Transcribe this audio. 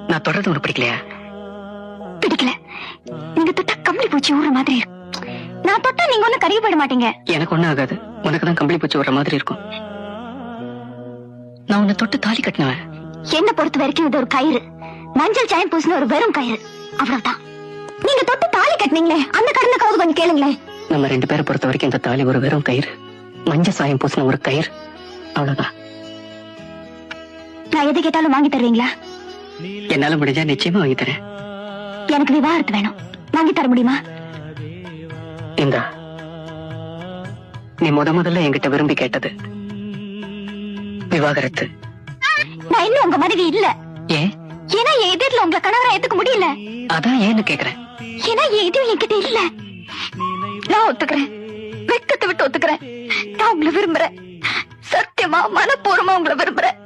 நான் தொடர்ந்து உனக்கு பிடிக்கலையா? பிடிக்கல. நீங்க தொட்டா கம்பளி பூச்சி ஊற மாதிரி இருக்கும். நான் தொட்டா நீங்க ஒண்ணு கருகி போயிட மாட்டீங்க. எனக்கு ஒண்ணும் ஆகாது. உனக்குதான் கம்பளி பூச்சி ஊற மாதிரி இருக்கும். நான் உன்னை தொட்டு தாலி கட்டினவன். என்ன பொறுத்த வரைக்கும் இது ஒரு கயிறு. மஞ்சள் சாயம் பூசின ஒரு வெறும் கயிறு, அவ்வளவுதான். நீங்க தொட்டு தாலி கட்டினீங்களே, அந்த கடனுக்காவது கொஞ்சம் கேளுங்களேன். நம்ம 2 பேரை பொறுத்த வரைக்கும் இந்த தாலி ஒரு வெறும் கயிறு, மஞ்சள் சாயம் பூசின ஒரு கயிறு, அவ்வளவுதான். நான் எது கேட்டாலும் வாங்கி தருவீங்களா? என்னால முடிஞ்சா நிச்சயமா வாங்கி தரேன். எனக்கு விவாகரத்து வேணும். வாங்கி தர முடியுமா? இந்தா, நீ முதல்ல என்கிட்ட விரும்பி கேட்டது விவாகரத்து. நான் இன்னும் உங்க மனைவி இல்ல. ஏன்? ஏன்னா என் எதிரில உங்களை கணவரை ஏத்துக்க முடியல. அதான் ஏன்னு கேக்குறேன். ஏன்னா என் எதுவும் என்கிட்ட இல்ல. நான் ஒத்துக்கிறேன், வெக்கத்தை விட்டு ஒத்துக்கிறேன். நான் உங்களை விரும்புறேன். சத்தியமா மனப்பூர்வமா உங்களை விரும்புறேன்.